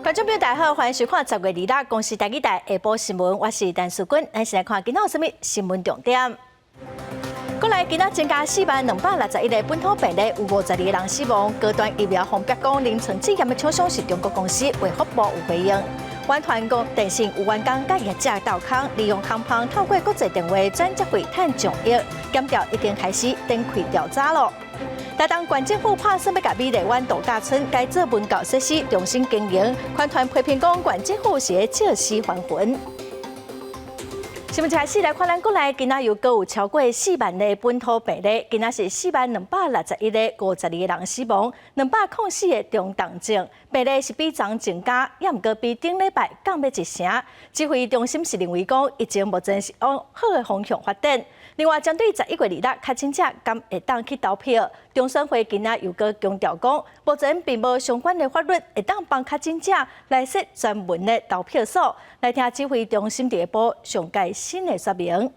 观众朋友大家好，欢迎收看10月2日公视台语台下晡新闻，我是陈淑君，咱先来看今仔有什么新闻重点。过来，今仔增加4,261个本土病例，有52个人死亡。高端疫苗方白讲，临床试验的厂商是中国公司，卫福部有回应。湾团共电信有员工甲业者斗空，利用空胖透过国际电话转接费赚上亿，检调已经开始展开调查了。台东县政府拍算要甲美丽湾度假村改做文教设施重新经营，款团批评讲县政府是借尸还魂。新闻一开始来看，咱国内今仔又有超过4万个本土病例，今仔是4,261个，52个人死亡，204个中重症，病例是比昨增加，也毋过比顶礼拜降要1成。指挥中心是认为讲，疫情目前是往好的方向发展。另外，针对11月2日确诊者敢会当去投票，中选会今仔又搁强调讲，目前并无相关的法律会当帮确诊者来设专门的投票所。来听指挥中心下晡上届新的说明。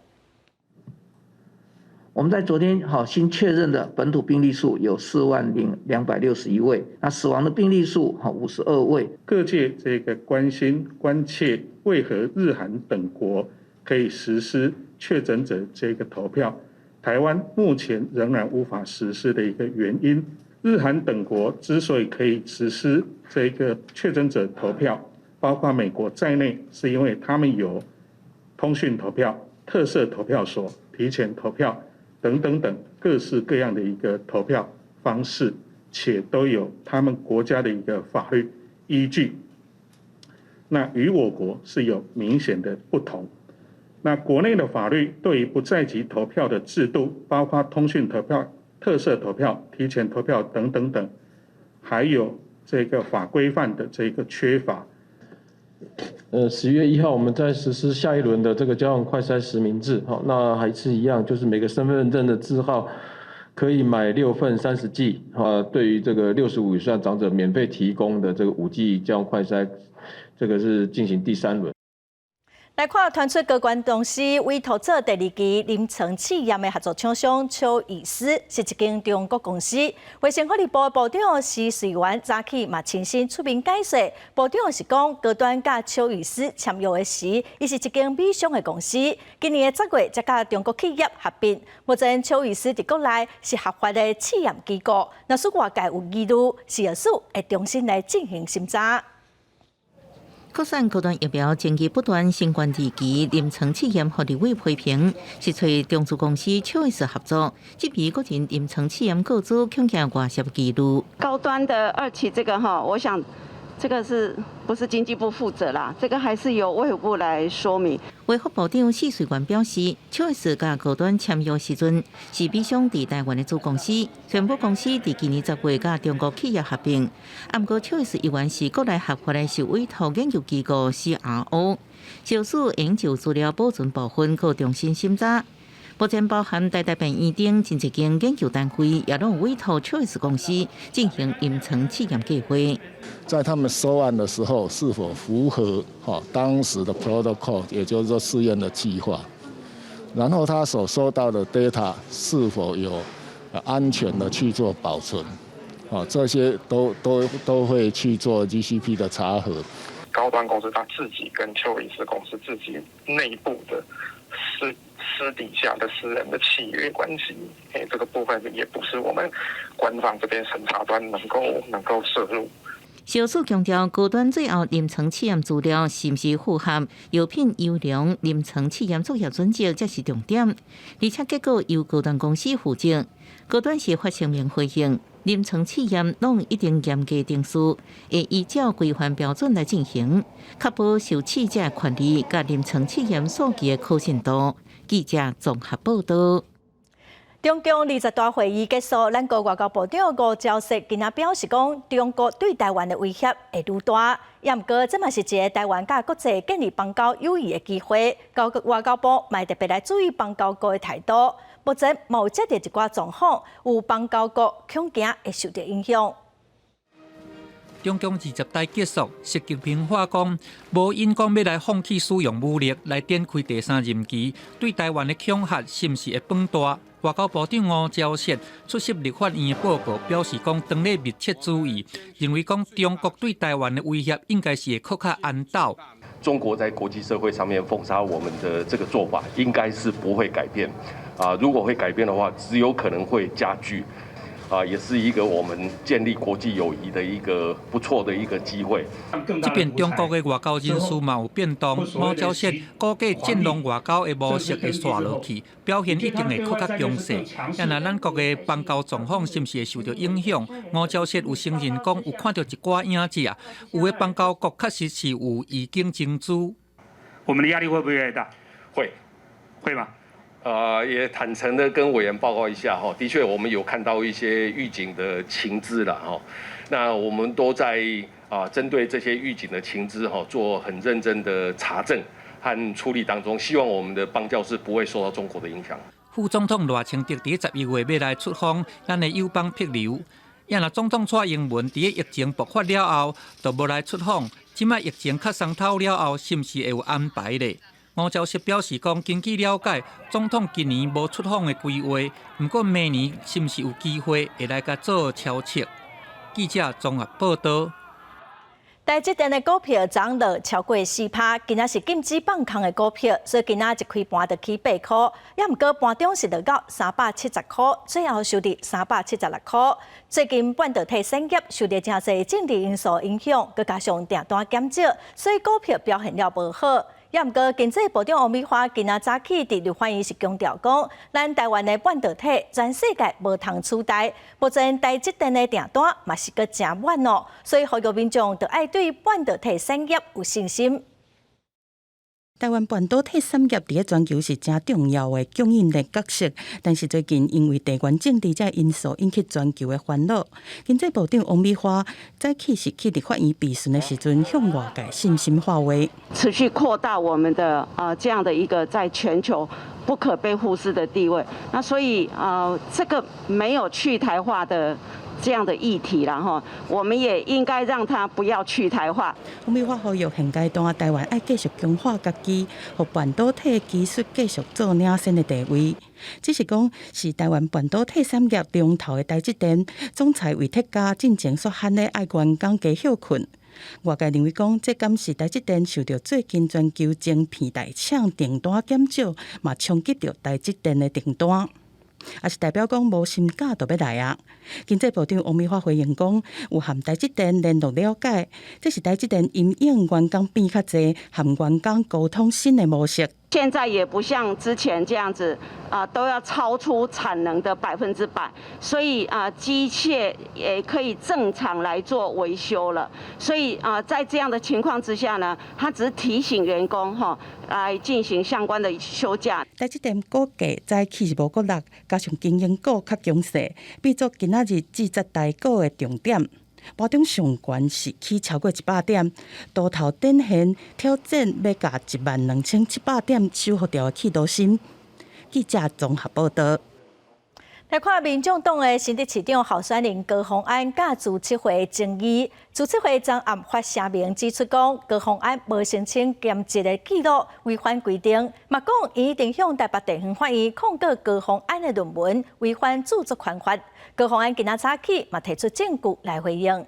我们在昨天新确认的本土病例数有40261位，那死亡的病例数52位。各界这个关心关切，为何日韩等国可以实施确诊者这个投票，台湾目前仍然无法实施的一个原因。日韩等国之所以可以实施这个确诊者投票，包括美国在内，是因为他们有通讯投票、特色投票所、提前投票等等等各式各样的一个投票方式，且都有他们国家的一个法律依据。那与我国是有明显的不同。那国内的法律对于不在籍投票的制度，包括通讯投票、特色投票、提前投票等等等，还有这个法规范的这个缺乏。10月1号我们在实施下一轮的这个交换快筛实名制，那还是一样，就是每个身份认证的字号可以买6份30剂，对于这个65以上长者免费提供的这个5剂交换快筛，这个是进行第3轮。来看传出高官公司委托做第2期临床试验的合作厂商邱医师，是一间中国公司。卫生福利部部长施瑞元早起嘛亲身出面解释，部长是讲高端甲邱医师签约的时，伊是一间美商的公司，今年的10月才甲中国企业合并。目前邱医师伫国内是合法的试验机构，若是外界有疑虑，施药署会重新来进行审查。国产高端疫苗争议不断，新冠2期临床试验互立委批评，是找中资公司邱医师合作，这批个人临床试验个资恐惊外泄记录。高端的2期这个我想这个是不是经济部负责啦？这个还是由卫福部来说明。卫福部长施瑞元表示，邱医师甲高端签约时阵是美商伫台湾的子公司，宣布公司伫今年10月甲中国企业合并。不过邱医师依然是国内合法的受委托研究机构 CRO， 小署研究资料保存部分可重新审查。目前包含台大病院等真一间研究单位，也都有委托邱医师公司进行临床试验计划。在他们收案的时候，是否符合当时的 protocol， 也就是说试验的计划？然后他所收到的 data 是否有安全的去做保存？这些都会去做 GCP 的查核。高端公司他自己跟邱医师公司自己内部的私底下的私人的契约关系，这个部分也不是我们官方这边审查端能够涉入。小署强调，高端最后临床试验资料是不是符合药品优良临床试验作业准则，才是重点，而且结果由高端公司负责。高端是发声明回应，临床试验拢一定严格定序，会依照规范标准来进行，确保受试者的权利甲临床试验数据的可信度。记者综合报道。中共20大会议结束，咱国外交部长吴钊燮今仔表示讲，中国对台湾的威胁会愈大，也毋过这嘛是一个台湾甲国际建立邦交友谊的机会。外交部嘛特别来注意邦交国的态度。目前冇接到一寡状况，有邦交国恐惊会受到影响。中共20代结束，习近平话讲，无因讲要来放弃使用武力来展开第3任期，对台湾的恐吓是毋是会放大？外交部长吴钊燮出席立法院的报告，表示讲当咧密切注意，认为讲中国对台湾的威胁应该是会更加安导。中国在国际社会上面封杀我们的这个做法，应该是不会改变。如果会改变的话，只有可能会加剧。也是一个我们建立国际友谊的一个不错的一个机会。这边中国的外交人士嘛有变动，吴钊燮估计战狼外交的模式会刷落去，表现一定会更加强势。然而，咱国的邦交状况是不是会受到影响？吴钊燮有承认讲有看到一寡影子啊，有的邦交国确实是有已经征租。我们的压力会不会越来越大？会吗？也坦诚的跟委员报告一下哈，的确我们有看到一些预警的情资了哈，那我们都在针对这些预警的情资哈做很认真的查证和处理当中，希望我们的邦交是不会受到中国的影响。副总统赖清德伫11月要来出访咱的友邦帛琉，也若总统蔡英文伫疫情爆发了后，就无来出访。即摆疫情较松透了后，是毋是会有安排咧？吴钊燮表示讲，根据了解，总统今年无出访的规划，不过明年是毋是有机会会来甲做超测？记者综合报道。台积电的股票涨了超过4%，今仔是禁止放空的股票，所以今仔一开盘就起8块，也毋过盘中是落到370块，最后收伫376块。最近半导体产业受到真侪政治因素影响，佮加上订单减少，所以股票表现了无好。也毋过，经济部长王美花今仔早起伫立法院是强调讲，咱台湾的半导体全世界无通取代，目前台积电的订单嘛是佮真满哦，所以呼吁民众就爱对半导体产业有信心。台湾半导体产业伫全球是真重要的供应链角色，但是最近因为地缘政治这因素引起全球的烦恼。经济部长王美花早起是去立法院备询的时阵，向外界信心话话，持续扩大我们的这样的一个在全球不可被忽视的地位。那所以这个没有去台化的这样的议题啦哈，我们也应该让它不要去台化。王美花呼吁现阶段台湾要继续强化家己，和半导体技术继续做领先的地位。只是讲是台湾半导体产业龙头的台积电总裁魏铁家进前所喊的爱员工加休困。外界认为讲，这敢是台积电受到最近全球晶片大厂订单减少，嘛冲击到台积电的订单。也是代表讲无心假就要来啊！经济部长王美花回应讲，有和台积电联络了解，这是台积电因应员工变较济，和员工沟通新的模式。现在也不像之前这样子都要超出产能的100%，所以机械也可以正常来做维修了。所以在这样的情况之下呢，他只是提醒员工来进行相关的休假。台积电股价早起是无够力，加上经营股较强势，变作今仔日至10大股的重点。盘中上悬是起超过100点，多头展现挑战要甲12700点守护掉的企图心。记者综合报道。来看民众党的新竹市长候选人高虹安甲主测会争议，主测会昨暗发声明指出讲，高虹安无申请兼职的记录违反规定，嘛讲伊一定向台北地方法院控告高虹安的论文违反著作权法。高虹安今仔早起嘛提出证据来回应。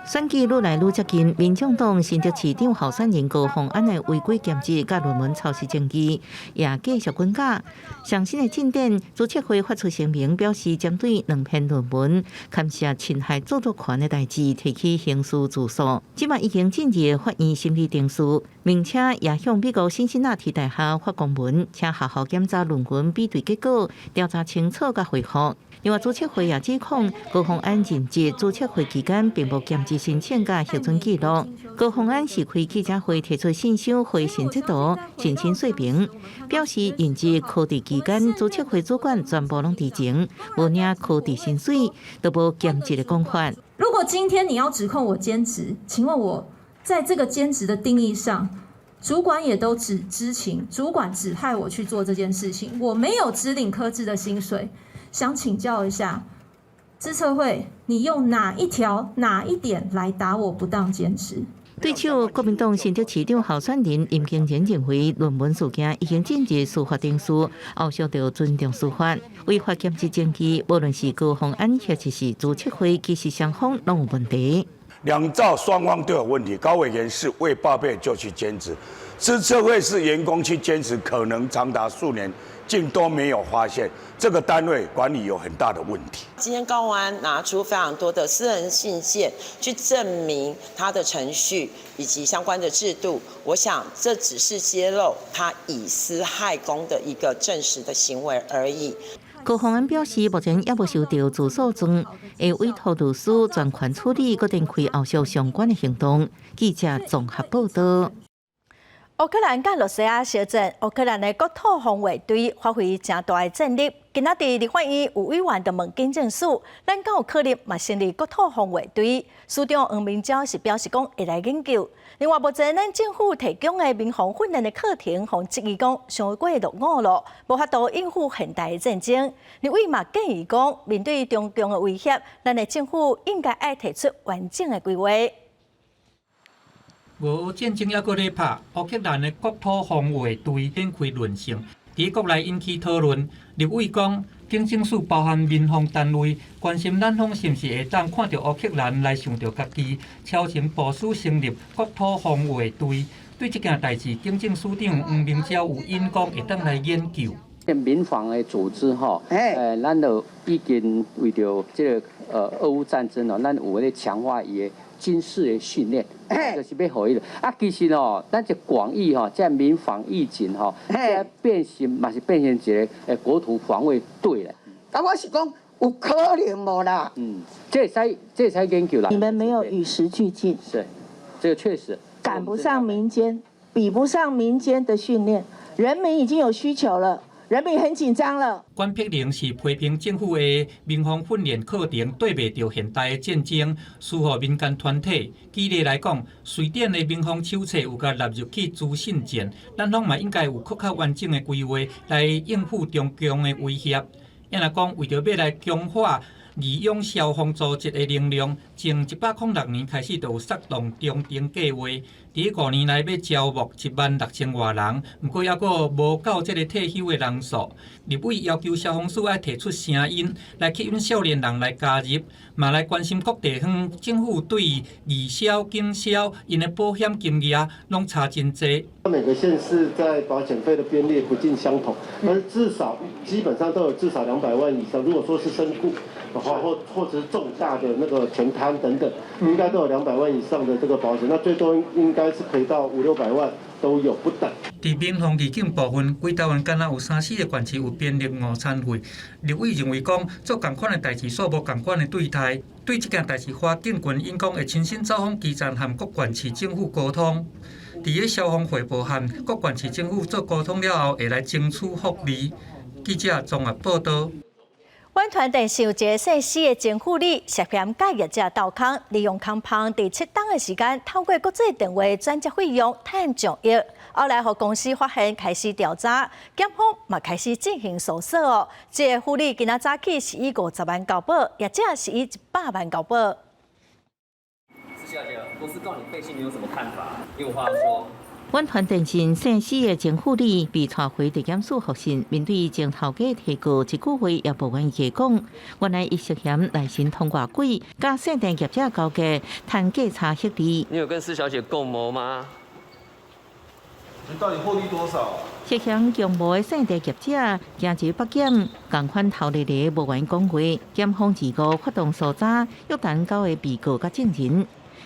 选举愈来愈接近，民众党新竹市长候选人高虹安的违规兼职甲论文抄袭争议也继续滚价。上新的进展，主测会发出声明，表示针对2篇论文牵涉侵害著作权的代志，提起刑事自诉。即卖已经进入法院审理定数，并且也向美国辛辛那提大学发公文，请学校检查论文比对结果，调查清楚甲回复。另外，主测会也指控高虹安任职主测会期间并无兼职申请甲核准记录。高虹安是开记者会提出信箱回信制度，申请说明，表示任职考试期间主测会主管全部拢知情，无领考试薪水，都无兼职的讲法。如果今天你要指控我兼职，请问我在这个兼职的定义上，主管也都只知情，主管指派我去做这件事情，我没有支领科制的薪水。想请教一下，资策会，你用哪一条、哪一点来打我不当兼职？对手，国民党新竹市长候选人林经前认为，论文事件已经进入司法定数，后续要尊重司法，违法检制证据，无论是高方案或者是主测绘，其实双方拢有问题。两造双方都有问题。高委员是为报备就去兼职，资策会是员工去兼职，可能长达数年，竟都没有发现这个单位管理有很大的问题。今天高虹安拿出非常多的私人信件去证明他的程序以及相关的制度，我想这只是揭露他以私害公的一个证实的行为而已。高虹安表示，目前也无收到自诉状，会委托律师全权处理，搁展开后续相关的行动。记者综合报道。乌克兰甲罗西亚小镇，乌克兰的国土防卫队发挥正大的战力。今仔日立法院有委员就问警政署，咱敢有可能嘛成立国土防卫队？署长黄明昭是表示讲会来研究。另外，目前咱政府提供的民防训练的课程，互质疑讲上过落伍了，无法度应付现代的战争。立委嘛建议讲，面对中共的威胁，咱的政府应该爱提出完整的规划。俄乌战争还阁咧拍，乌克兰的国土防卫队展开论胜，伫国内引起讨论。立委讲，警政署包含民防单位，关心咱方是毋是会当看到乌克兰来想到家己，超前部署成立国土防卫队。对这件代志，警政署长黄明昭有因讲会当来研究。民防的组织吼，咱就已经为着这个俄乌战争哦，咱有咧强化伊的军事的训练，就是要互伊了。啊，其实哦，咱这广义吼，这民防预警吼，这变形嘛是变成一个国土防卫队了。但我是讲有可能无啦。这才研究啦。你们没有与时俱进，是，这个确实赶不上民间，比不上民间的训练，人民已经有需求了。人民很紧张了。管碧玲是批评政府的民防训练课程对袂着现代的战争，输予民间团体。举例来讲，瑞典的民防手册有甲纳入去资讯战，咱方嘛应该有较完整的规划来应付中共的威胁。也若讲为着要来强化利用消防组织的能量，从106年开始就有策动中程计划。伫5年内要招募16000多人，不过还阁无够这个退休的人数。立委要求消防署要提出声音，来吸引少年人来加入，嘛来关心各地方政府对义消、警消因的保险金额拢差真济。每个县市在保险费的编列不尽相同，但是至少基本上都有至少200万以上。如果说是身故的话，或者是重大的那个全瘫等等，应该都有200万以上的这个保险。那最多应该是可以到500-600万都有不等。伫民防预警部分，规台湾敢若有3-4个县市有编列误餐费。立委认为讲，做同款的代志，所无同款的对待。对这件代志，花警军因讲会亲身走访基站，和各县市政府沟通。伫个消防汇报和各县市政府做沟通了后，会来争取福利。记者综合报道。阮团电视有一个姓施的政府里，涉嫌甲业者斗空，利用空棚第7档的时间，透过国际电话转接费用赚上亿。后来，互公司发现开始调查，检方嘛开始进行搜索哦。这个护理今仔早起是以50万交保，业者是以100万交保。施小姐，公司告你背信，你有什么看法？你有话说。阮团电信姓施的前副理被带回地检署复讯，面对前头家提告1个月也无愿意解讲，原来伊涉嫌来信通话鬼，甲姓电业者交价，赚价差获利。你有跟施小姐共谋吗？你到底获利多少？涉嫌共谋的姓电业者行至北检，共款头日的无愿讲话，检方2号发动搜查，约谈9个被告甲证人。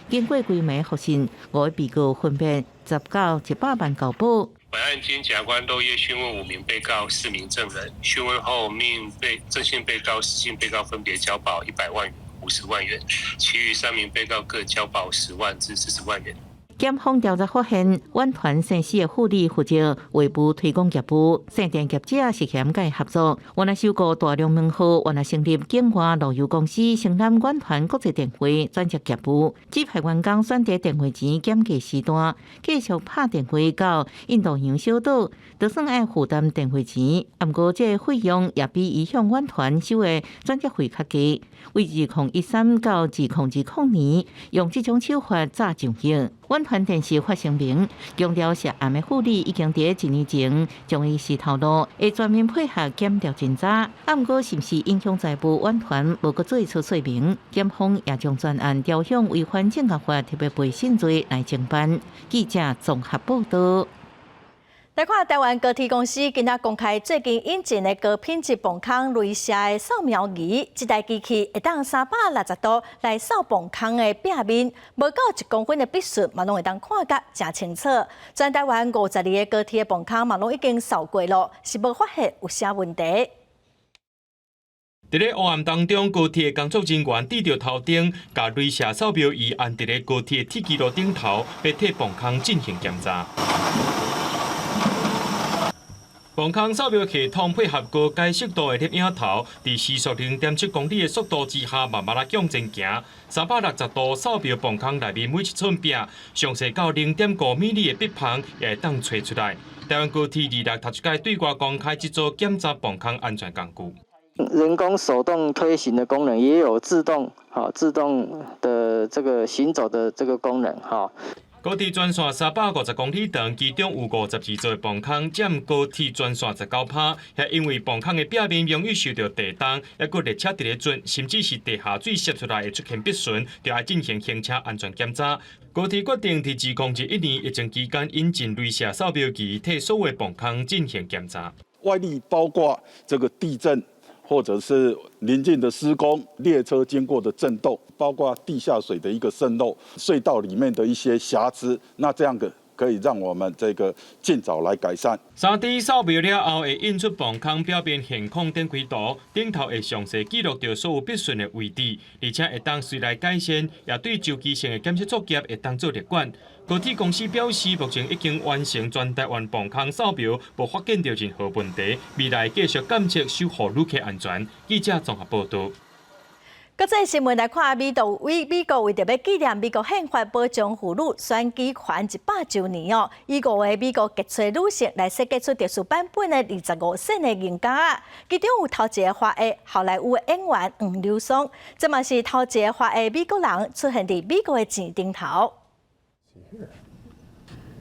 经过规暝复讯，5个被告分别集到100万交保。本案经检察官漏夜讯问5名被告、4名证人，讯问后命郑姓被告、施姓被告分别交保100万元、50万元，其余3名被告各交保10万至40万元。检方调查发现，阮团生死的护理负责外部推广业务，生电业者是险介合作。原来收购大量门号，原来成立境外路由公司，承担阮团国际电话转接业务。指派员工选择电话钱减价时段，继续拍电话到印度洋小岛，就算爱负担电话钱，不过这费用也比伊向阮团收的转接费较低。为2013到2020年，用这种手法诈上刑。阮团电视发声明，强调涉案的护理已经在1年前将伊洗头路，会全面配合检调侦查。不过是不是影响财务，阮团无个做出说明。检方也将专案调向违反政治法特别背信罪来侦办。记者综合报道。来看台湾高铁公司今仔公开最近引进的高品质磅空镭射的扫描仪，这台机器会当360度来扫磅空的壁面，无到1公分的笔数嘛，拢会当看甲真清楚。全台湾52个高铁的磅空嘛，拢已经扫过了，是无发现有啥问题。伫咧黑暗当中，高铁工作人员对着头顶，甲镭射扫描仪按伫咧高铁铁基路顶头，要替磅空进行检查。磅空扫描系统配合高解析度的摄影头，伫时速0.7公里的速度之下，慢慢向前行。360度扫描磅空内面每一寸壁，详细到0.5米的笔旁也会当找出来。台湾高铁2006头一届对外公开这组检查磅空安全工具。人工手动推行的功能，也有自动的这个行走的这个功能高铁全线350公里长，其中有52座磅空占高铁全线19%，也因为磅空的壁面容易受到地动，抑搁列车伫咧转，甚至是地下水泄出来会出现壁损，就要进行行车安全检查。高铁决定伫2021年疫情期间引进镭射扫描仪，替所有磅空进行检查。外力包括这个地震，或者是临近的施工、列车经过的震动，包括地下水的一个渗漏、隧道里面的一些瑕疵，那这样的可以让我们这个尽早来改善。3D 扫描了后，会印出磅空表面现况点开图，顶头会详细记录到所有笔损的位置，而且会当随来改善，也对周期性的检测作业会当做列管。高铁公司表示，目前已经完成全台湾磅空扫描，无发现到任何问题。未来继续监测守护旅客安全。记者综合报道。国际新闻来看，美国为着要纪念美国宪法保障妇女选举权100周年哦，以5个美国杰出女性来设计出特殊版本的25线的银架啊，其中有头一个画的好莱坞演员黄柳松，这嘛是头一个画的美国人出现伫美国的钱顶头。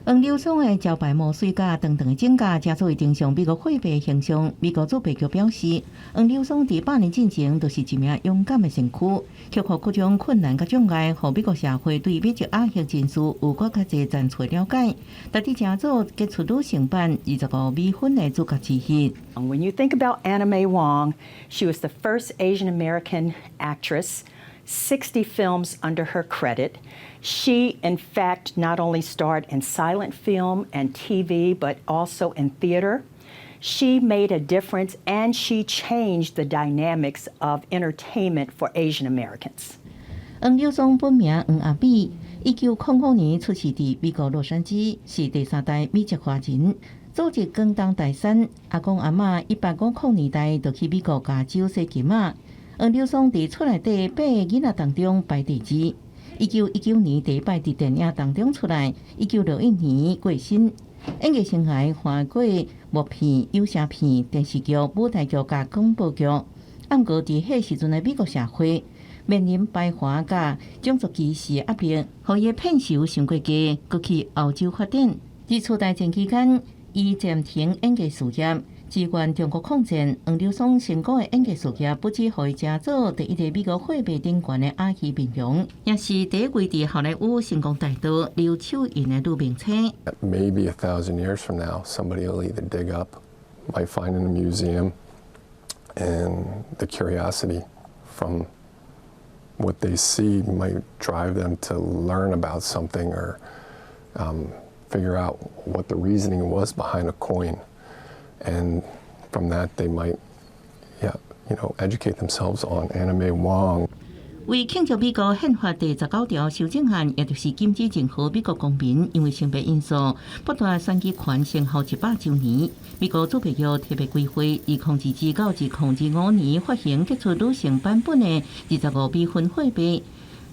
黄柳松的招牌墨水架、长长的指甲，加作为登上美国货币形象。美国驻北局表示，黄柳松伫8年进前就是一名勇敢的身躯，克服各种困难甲障碍，让美国社会对美籍亚裔人士有更较侪正确了解。特地正做杰出女性版25美分的主角之一。When you think about Anna May Wong, she was the first Asian American actress. 60 films under her credit. She, in fact, not only starred in silent film and TV, but also in theater. She made a difference and she changed the dynamics of entertainment for Asian Americans. 黄柳松本名黄阿美，1905年出世伫美国洛杉矶，是第3代美籍华人。祖籍广东台山，阿公阿嬷1850年代就去美国加州洗金马。黄柳松伫厝内底8个囡仔当中排第2。1919年第一摆伫电影当中出来，1961年过身。演艺生涯换过默片、有声片、电视剧、舞台剧甲广播剧。不过伫迄时阵的美国社会，面临排华甲种族歧视压力，互伊片酬上过低，佮去澳洲发展。伫初大战期间，伊暂停演艺事业。支援中国抗战，黄柳松成功的演艺事业不止互伊成做第一个美国货币顶悬的亚裔面容，也是第一位伫好莱坞成功带到留手印的女明星。Maybe 1,000 years from now, somebody will either dig up, might find in a museum, and the curiosity from what they see might drive them to learn about something or figure out what the reasoning was behind a coin. And from that, they might, educate themselves on Anna May Wong. 为庆祝美国宪法第19条修正案，也就是禁止任何美国公民因为性别因素剥夺选举权成效100周年，美国主备局特别规划2024到2025年发行结出女性版本的25美分货币。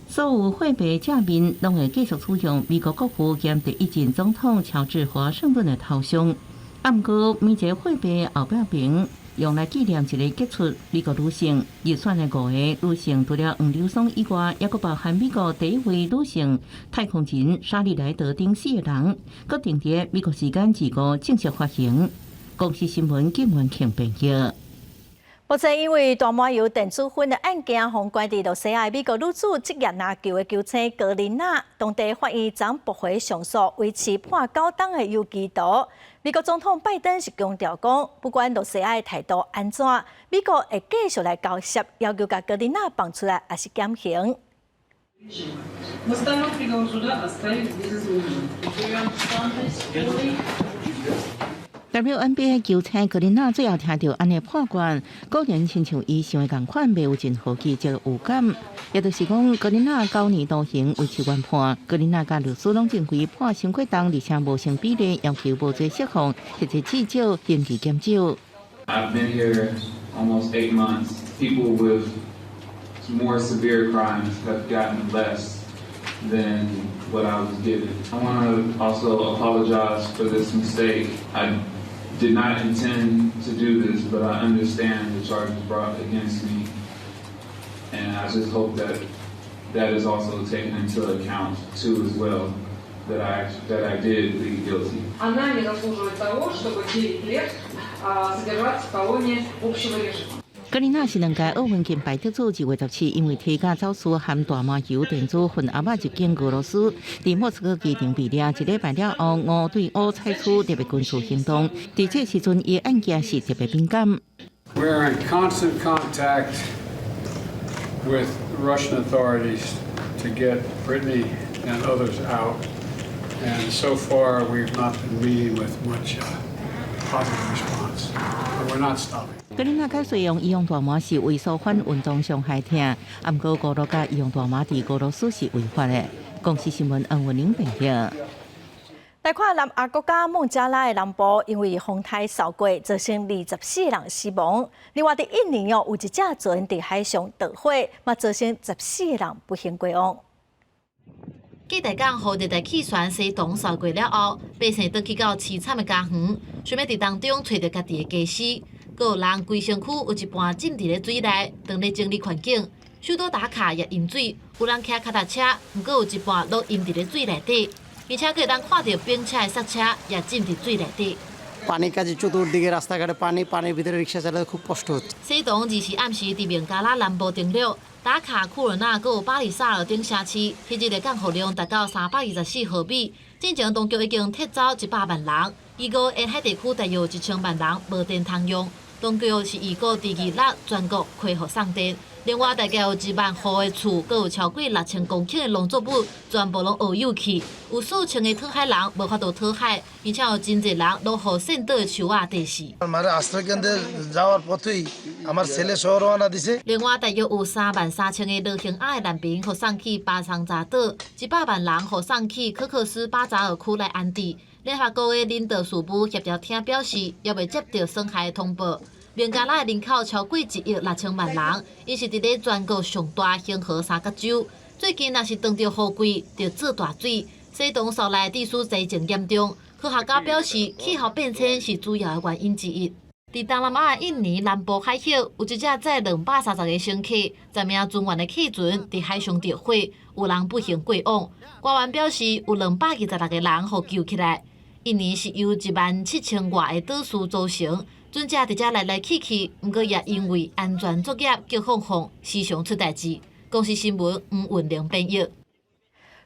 所有货币正面拢会继续采用美国国父兼第一任总统乔治华盛顿的头像。不过，每一个货币后壁边用来纪念一个杰出美国女性。入选的5个女性，除了黄柳松以外，也包含美国第一位女性太空人莎莉莱德等4个人，搁定伫美国时间2月正式发行。公司新闻金文庆编辑。目前因为大麻油电子烟的案件，互关伫洛西亚美国女子职业篮球的球星格林娜，当地法院将驳回上诉，维持判9档的有期徒。美国总统拜登是强调讲，不管洛西亚的态度安怎，美国会继续来交涉，要求甲格林娜放出来，还是减刑。WNBA 球星格林娜最后听到安尼判决，果然亲像伊想的同款，袂有任何记者有感。也就是讲，格林娜9年徒刑维持原判。格林娜甲律师拢认为判伤过重，而且无成比例，要求无罪释放，或者至少刑期减少。I've been here almost 8 months. People with more severe crimes have gotten less than what I was given. I want to also apologize for this mistake. I did not intend to do this, but I understand the charges brought against me, and I just hope that that is also taken into account too as well. That I did plead guilty. Она не заслуживает того, чтобы 9 лет содержаться в колонии общего режима. 格林娜是2届奥运金牌得主，2月17因为体检走私含大麻油电子烟阿爸入境俄罗斯，在莫斯科机场被抓，1礼拜了后，5对5采取特别军事行动。在这时阵，伊案件是特别敏感。We are in constant contact with Russian authorities to get Brittany and others out, and so far we've not been meeting with much positive response. But we're not stopping. 格林娜解释用医用大麻是为所反运动伤害听，不过俄罗甲医用大麻伫俄罗斯是违法的。公司新闻恩文玲报道。来看南亚国家孟加拉的南部，因为风台扫过，造成24人死亡。另外，伫印尼有一只船伫海上着火，嘛造成14人不幸过亡。记者讲，后日台汽船西东扫过了后，百姓倒去到凄惨的家园，想要伫当中找到家己的家私。有人规身躯有一半浸伫咧水内，当咧整理环境。首都打卡也淹水，有人骑脚踏车，不过有一半落淹伫咧水内底，而且可以当看到冰车的塞车也浸伫水内底。পানির কাছে চতুর্দিকে রাস্তাঘাটে পানির ভিতরে রিক্সা চালাতে খুব কষ্ট হচ্ছে।西东24暗时伫孟加拉南部登陆，打卡库伦纳佮巴里萨尔等城市，迄日的降雨量达到324毫米。进前当局已经撤走100万人，预估沿海地区大约1000万人无电通用。当局是预估第2日全国恢复送电。另外，大概有1万户的厝，佮有超过6000公顷的农作物，全部拢沤有去。有数千个讨海人无法度讨海，而且有真侪人落雨渗倒的树啊地死。另外，大约有33000个落行矮的难民，互送去巴桑查岛，100万人互送去科克斯巴扎尔区来安置。联合国的人道事务协调厅表示，也未接到损害的通报。孟加拉的人口超过1亿6000万人，伊是伫咧全国上大恒河三角洲。最近若是当着雨季，就做大水。西东受内地区灾情严重，科学家表示，气候变迁是主要的原因之一。伫东南亚印尼南部海峡，有一只载230个乘客、10名船员的客船伫海上着火，有人不幸过往。官员表示，有226个人获救起来。印尼是由17000外的岛屿组成。船只伫遮来去，不过也因为安全作业叫放，时常出代志。公司新闻黄文玲编译。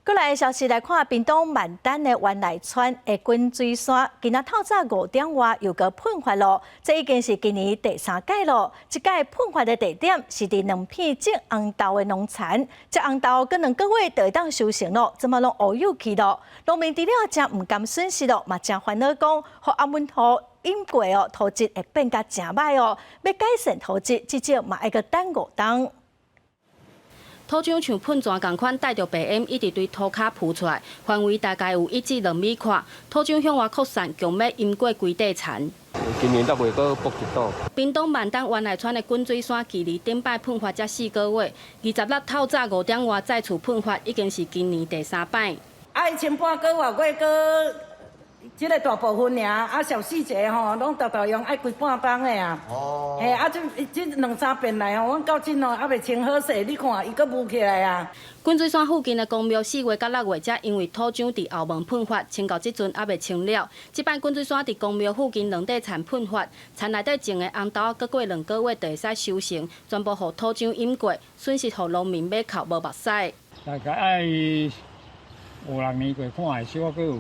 过来的消息来看，屏东万丹的湾内川的滚水山，今仔透早5点外又个喷发咯。这已经是今年第3届咯。这届喷发的地点是伫2片种红豆的农田，这红豆搁2个月就会当收成咯，怎么拢乌有去咯？农民除了真唔甘损失咯，嘛真烦恼讲，互阿文土淹过哦，土质会变甲真歹哦。要改善土质，至少嘛爱个等5冬。土壤像喷泉共款，带着白烟一直对土骹扑出来，范围大概有1至2米宽。土壤向外扩散，强要淹过规地田。今年才袂阁爆一道。屏东万东湾内村的滚水山，距离顶摆喷发才4个月，26透早5点外再次喷发，已经是今年第3摆。前半个月个。即个大部分尔，小细节吼，拢常用爱规半冬的啊。哦。嘿，即2-3遍来吼，阮到今吼还袂清好势，你看伊阁雾起来啊。滚水山附近的公庙4月到6月才因为土壤伫后门喷发，清到即阵还袂清了。即摆滚水山伫公庙附近2块田喷发，田内底种的红豆搁过2个月就会使收成，全部互土壤淹过，损失互农民买靠无目屎。大概爱5-6年过看的，小可有。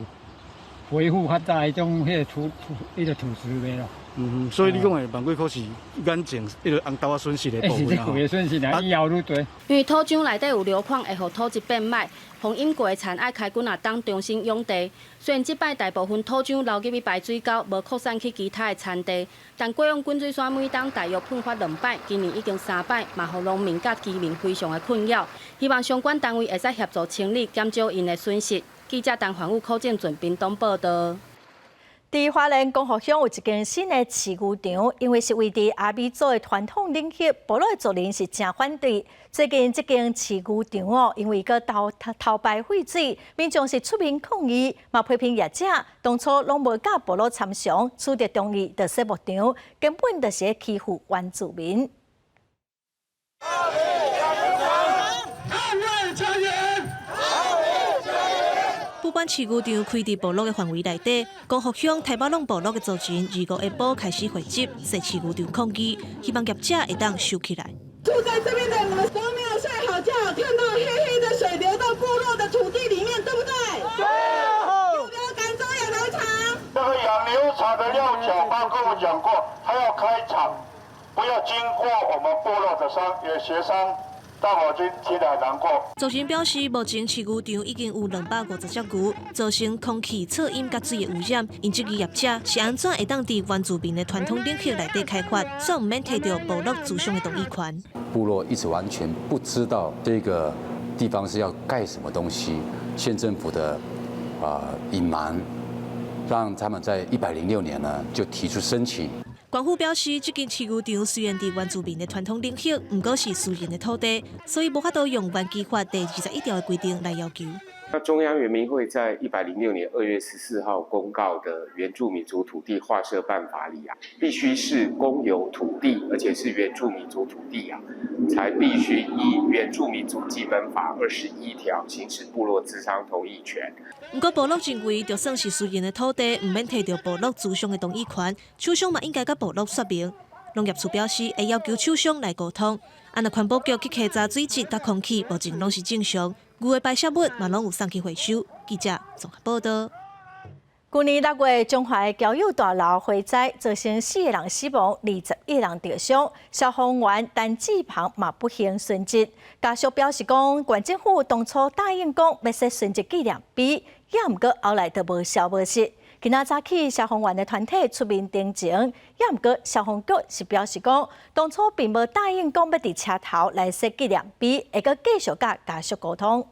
恢复较早迄种土质的咯。所以你讲的万几块是眼前迄个红豆啊损失的部分啊。是损失啦，以后愈多。因为土壤内底有硫矿，会互土质变歹，风淹过的田爱开几啊冬重新养地。虽然即摆大部分土壤流入去排水沟，无扩散去其他的田地，但过往滚水山每冬大约喷发2摆，今年已经3摆，嘛互农民甲居民非常的困扰。希望相关单位会使协助清理，减少因的损失。记者陈环宇、柯建准屏东报道。伫花莲光复乡有一间新的饲牛场，因为是位伫阿美族的传统领域，部落的族人是真反对。最近这间饲牛场哦，因为个头排废水，民众是出面抗议，嘛批评业者当初拢无甲部落参详，取得同意就设牧场，根本就是欺负原住民。不管饲牛场开伫部落的范围内底，光复乡太巴弄部落的族人25下晡开始汇集，设饲牛场抗议，希望业者会当收起来。住在这边的我们都没有睡好觉，看到黑黑的水流到部落的土地里面，对不对？对。有没有赶走养牛场？那个养牛场的廖小芳跟我讲过，他要开场，不要经过我们部落的商也协商。大伙真听得难过。族人表示，目前饲牛场已经有250只牛，造成空气、噪音甲水的污染。因这个业者是安怎会当伫原住民的传统领域内底开发，所以唔免摕到部落主上的同意权。部落一直完全不知道这个地方是要盖什么东西，县政府的隐瞒，让他们在106年呢就提出申请。官府表示，这间饲牛场虽然伫原住民的传统领域，不过是私人的土地，所以无法度用原基法第21条的规定来要求。那中央原民会在106年2月14号公告的《原住民族土地划设办法》里啊，必须是公有土地，而且是原住民族土地啊，才必须依《原住民族基本法》21条行使部落咨商同意权。不过部落认为，就算是私人的土地，唔免摕到部落主商的同意权，厂商嘛应该甲部落说明。农业处表示，会要求厂商来沟通。若环保局去稽查水质甲空气，目前拢是正常。牛的排泄物嘛拢有送去回收。记者综合报道。去年6月，中华的交友大楼火灾，造成4个人死亡，21人受伤。消防员陈志鹏嘛不幸殉职。家属表示讲，县政府当初答应讲要设殉职纪念碑，也毋过后来都无消无息。今仔早起，消防员的团体出面订正，也毋过消防局是表示讲，当初并无答应讲要伫车头来设纪念碑，会阁继续甲家属沟通。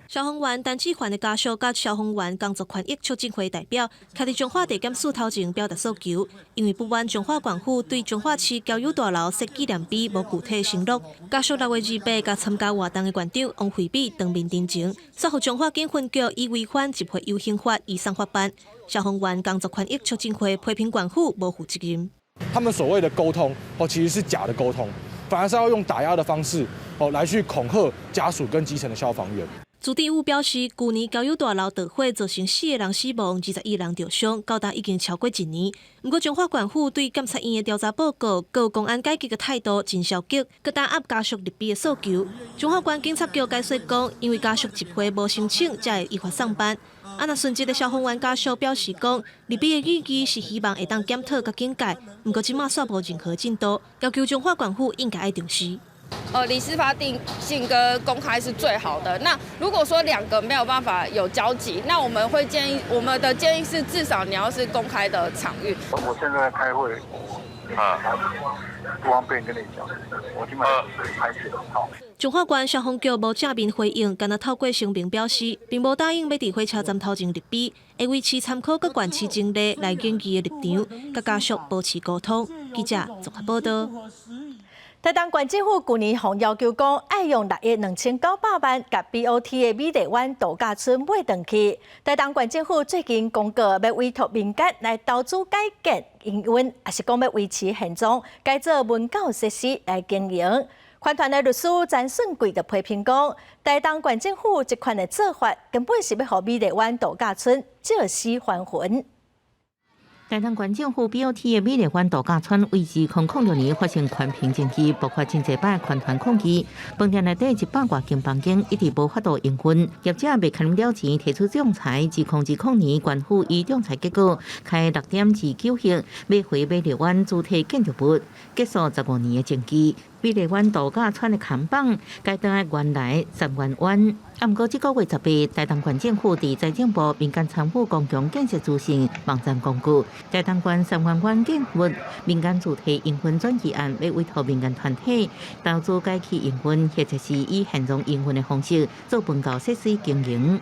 消防员陈志焕的家属甲消防员工作权益促进会代表，徛伫彰化地检署头前表达诉求，因为不满彰化县府对彰化市交友大楼设纪念碑无具体承诺。家属6月28甲参加活动的县长王惠美当面订正，说服彰化警分局以违反集会游行法移送法办。消防员工作权益促进会批评县府无负责任。他们所谓的沟通其实是假的沟通，反而是要用打压的方式来去恐吓家属跟基层的消防员。朱地武表示，去年交友大楼大火造成4个人死亡，21人受伤，到达已经超过1年。不过，彰化县府对检察院的调查报告、有公安改革的态度真消极，佮打压家属立碑的诉求。彰化县警察局解说讲，因为家属集会无申请，才会依法上班。若殉职的消防员家属表示讲，立碑的语义是希望会当检讨佮更改，不过即马煞无任何进度，要求彰化县府应该要重视。理事法定性跟公开是最好的。那如果说2个没有办法有交集，那我们的建议是至少你要是公开的场域。我现在开会，不方便跟你讲，我今晚拍摄好。中华关消防局无正面回应，敢若透过声明表示，并无答应要伫火车站头前立碑，会为其参考各县市经历来演技的立场，甲家属保持沟通。记者综合报道。台东县政府去年向要求讲，爱用6亿2900万甲 BOT 的美丽湾度假村买回去。台东县政府最近公告要委托民间来投资改建营运，也是讲要维持现状，改造文教设施来经营。款团的律师詹顺贵就批评讲，台东县政府这款的做法根本是要让美丽湾度假村借尸还魂。台东县政府 BOT 的美丽湾度假村为2006年发生环评争议，包括真侪摆款团抗议，饭店内底100多间房间一直无法度营运，业者未欠了钱提出仲裁，2010年县府以仲裁结果开6.29亿买回美丽湾主体建筑物，结束15年的争议。美丽湾度假村的看板改当原来3万元。不过，这个月18日，台东县政府伫财政部民间参与公共建设资讯网站公告，台东县3万元建物民间主体营运转移案，要委托民间团体投资改起营运，或者是以现状营运的方式做文教设施经营。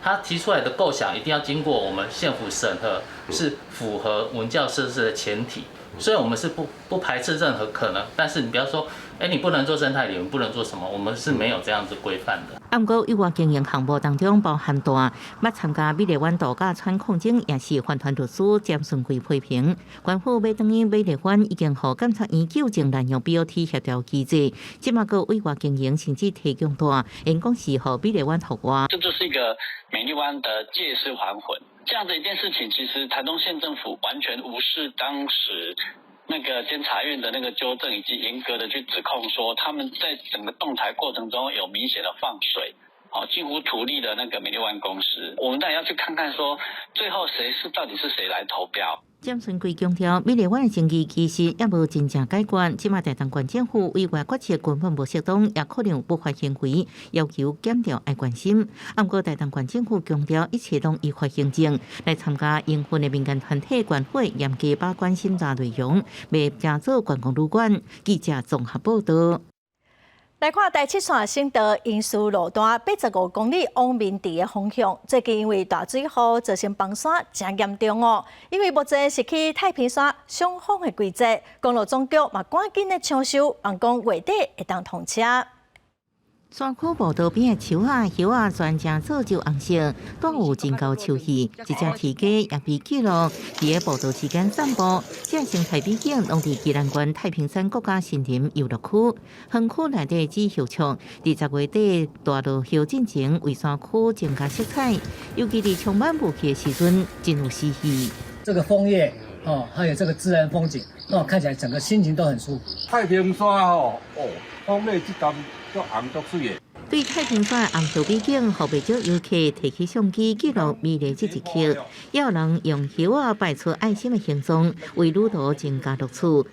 他提出来的构想一定要经过我们县府审核，是符合文教设施的前提。所以我们是不排斥任何可能，但是你不要说，你不能做生态旅游，不能做什么，我们是没有这样子规范的。不过，有关经营项目当中包含大，捌参加美丽湾度假村抗争，也是环团律师詹顺贵批评，县府要等于美丽湾已经和检察院纠正滥用 BOT 协调机制，即马个委外经营，甚至提供大，因讲是和美丽湾合外。这就是一个美丽湾的借尸还魂。这样的一件事情，其实台东县政府完全无视当时那个监察院的那个纠正，以及严格的去指控说他们在整个仲裁过程中有明显的放水，近乎图利的那个美丽湾公司。我们当然要去看看说，最后到底是谁来投标。詹顺贵强调，美丽湾的争议其实也无真正解决，即马台东县政府委外决策根本无适当，也可能有不法行为，要求检调爱关心。不过台东县政府强调，一切拢依法行政，来参加营运的民间团体管会严格把关审查内容，未加做观光旅馆。记者综合报道。来看第7线省道因苏路段85公里往民地的方向，最近因为大水雨造成崩山真严重哦。因为目前是去太平山上风的季节，公路总局嘛赶紧的抢修，望讲月底会当通车。山区步道边的树叶全正早就红色，带有真高秋意。一只啼鸡也被记录伫个步道之间散步。这生态美景拢伫宜兰县太平山国家森林游乐区。园区内底只叶树，伫10月底大落叶进前，为山区增加色彩。尤其伫充满雾气的时阵，真有诗意。这个枫叶还有这个自然风景，让我看起来整个心情都很舒服。太平山风叶这段足红足水的。对太平山的红树美景，互不少游客提起相机记录美丽这一刻，也有人用叶仔摆出爱心的形状，为旅途增加乐趣。